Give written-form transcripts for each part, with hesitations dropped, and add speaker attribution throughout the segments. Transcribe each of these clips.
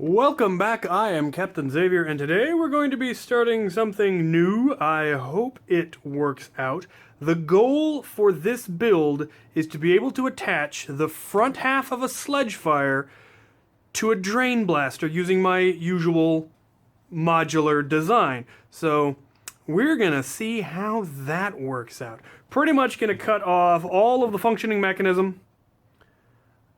Speaker 1: Welcome back, I am Captain Xavier, and today we're going to be starting something new. I hope it works out. The goal for this build is to be able to attach the front half of a Sledgefire to a Drain Blaster using my usual modular design. So we're going to see how that works out. Pretty much going to cut off all of the functioning mechanism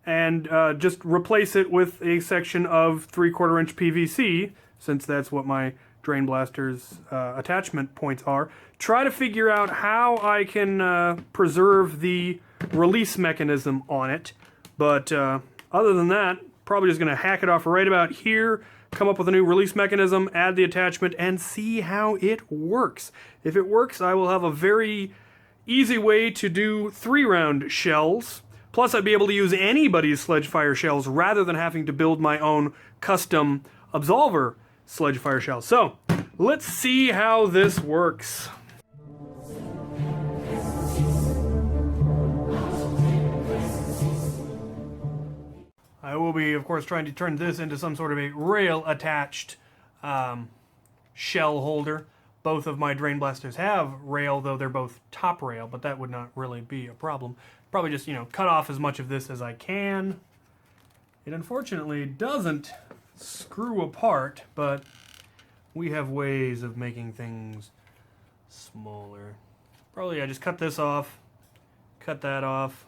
Speaker 1: and just replace it with a section of 3/4 inch PVC, since that's what my Drain Blaster's attachment points are. Try to figure out how I can preserve the release mechanism on it, but other than that, probably just going to hack it off right about here, come up with a new release mechanism, add the attachment, and see how it works. If it works, I will have a very easy way to do 3-round shells. Plus, I'd be able to use anybody's Sledgefire shells rather than having to build my own custom Absolver Sledgefire shell. So, let's see how this works. I will be, of course, trying to turn this into some sort of a rail-attached shell holder. Both of my Drain Blasters have rail, though they're both top rail, but that would not really be a problem. Probably just, cut off as much of this as I can. It unfortunately doesn't screw apart, but we have ways of making things smaller. Probably I just cut this off, cut that off,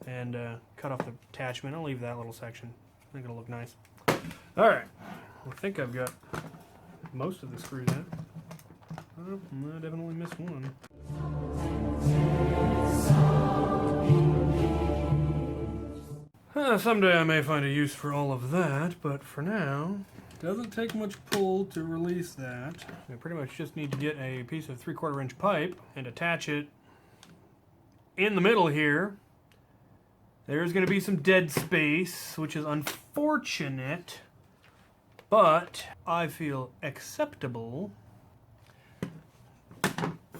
Speaker 1: and cut off the attachment. I'll leave that little section. I think it'll look nice. Alright, I think I've got most of the screws in. Oh, I definitely missed one. Someday I may find a use for all of that, but for now, it doesn't take much pull to release that. I pretty much just need to get a piece of 3/4 inch pipe and attach it in the middle here. There's going to be some dead space, which is unfortunate, but I feel acceptable.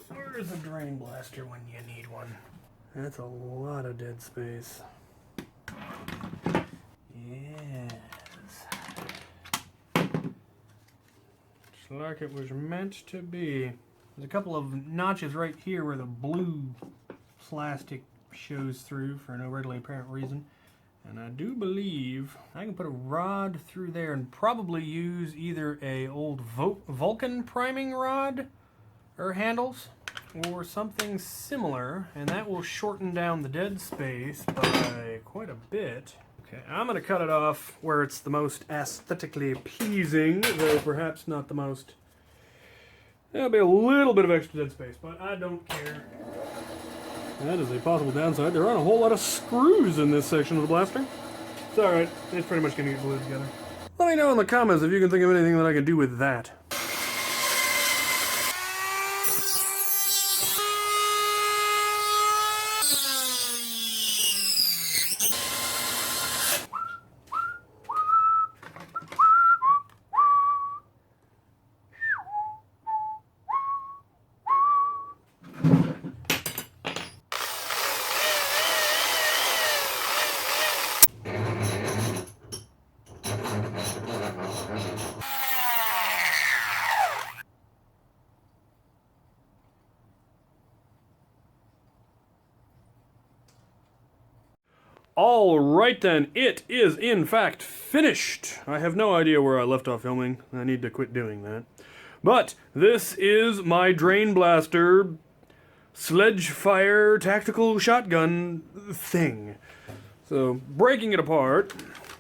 Speaker 1: Where's a Drain Blaster when you need one? That's a lot of dead space. Yes. Just like it was meant to be. There's a couple of notches right here where the blue plastic shows through for no readily apparent reason. And I do believe I can put a rod through there and probably use either a old Vulcan priming rod or handles or something similar, and that will shorten down the dead space by quite a bit. Okay, I'm going to cut it off where it's the most aesthetically pleasing, though perhaps not the most. There'll be a little bit of extra dead space, but I don't care. That is a possible downside. There aren't a whole lot of screws in this section of the blaster. It's alright, it's pretty much going to get glued together. Let me know in the comments if you can think of anything that I can do with that. Alright then, it is in fact finished. I have no idea where I left off filming. I need to quit doing that. But this is my Drain Blaster Sledgefire tactical shotgun thing. So, breaking it apart,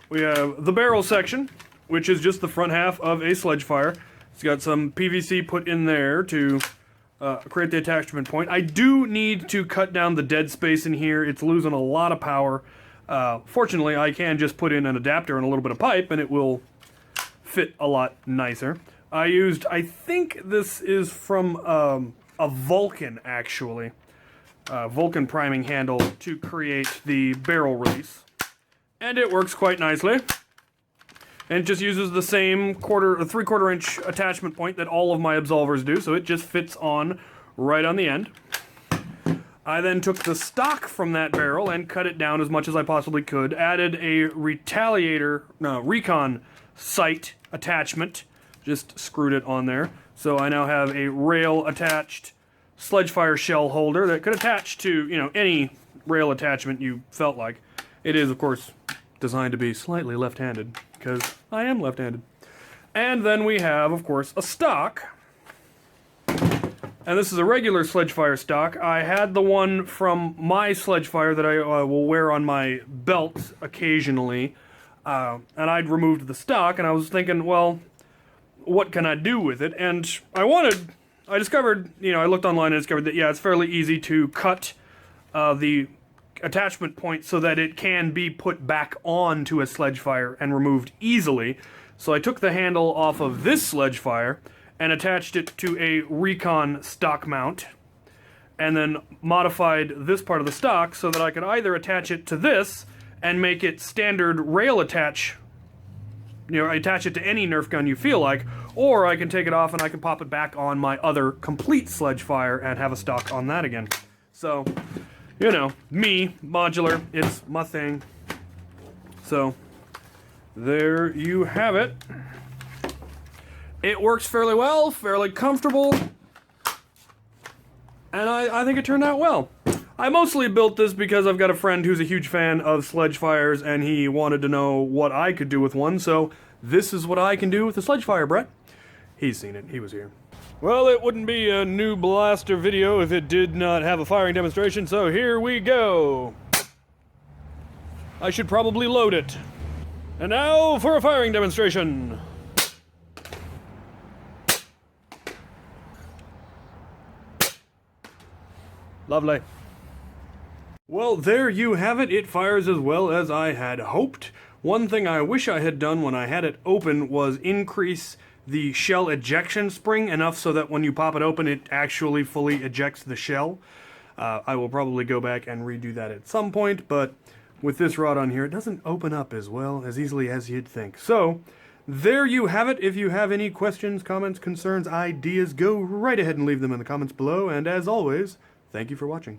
Speaker 1: we have the barrel section, which is just the front half of a Sledgefire. It's got some PVC put in there to create the attachment point. I do need to cut down the dead space in here. It's losing a lot of power. Fortunately, I can just put in an adapter and a little bit of pipe, and it will fit a lot nicer. I think this is from a Vulcan, actually. Vulcan priming handle to create the barrel release. And it works quite nicely. And it just uses the same 3/4 inch attachment point that all of my Absolvers do, so it just fits on right on the end. I then took the stock from that barrel and cut it down as much as I possibly could, added a recon sight attachment. Just screwed it on there. So I now have a rail attached Sledgefire shell holder that could attach to, you know, any rail attachment you felt like. It is, of course, designed to be slightly left-handed, because I am left-handed. And then we have, of course, a stock. And this is a regular Sledgefire stock. I had the one from my Sledgefire that I will wear on my belt occasionally. And I'd removed the stock, and I was thinking, well, what can I do with it? And I discovered, you know, I looked online and discovered that, yeah, it's fairly easy to cut the attachment point so that it can be put back onto a Sledgefire and removed easily. So I took the handle off of this Sledgefire and attached it to a Recon stock mount, and then modified this part of the stock so that I could either attach it to this and make it standard rail attach, you know, attach it to any Nerf gun you feel like, or I can take it off and I can pop it back on my other complete Sledgefire and have a stock on that again. So, you know, me, modular, it's my thing. So, there you have it. It works fairly well, fairly comfortable, and I think it turned out well. I mostly built this because I've got a friend who's a huge fan of Sledgefires, and he wanted to know what I could do with one, so this is what I can do with a Sledgefire, Brett. He's seen it, he was here. Well, it wouldn't be a new blaster video if it did not have a firing demonstration, so here we go. I should probably load it. And now for a firing demonstration. Lovely. Well, there you have it. It fires as well as I had hoped. One thing I wish I had done when I had it open was increase the shell ejection spring enough so that when you pop it open, it actually fully ejects the shell. I will probably go back and redo that at some point, but with this rod on here, it doesn't open up as well, as easily as you'd think. So, there you have it. If you have any questions, comments, concerns, ideas, go right ahead and leave them in the comments below. And as always, thank you for watching.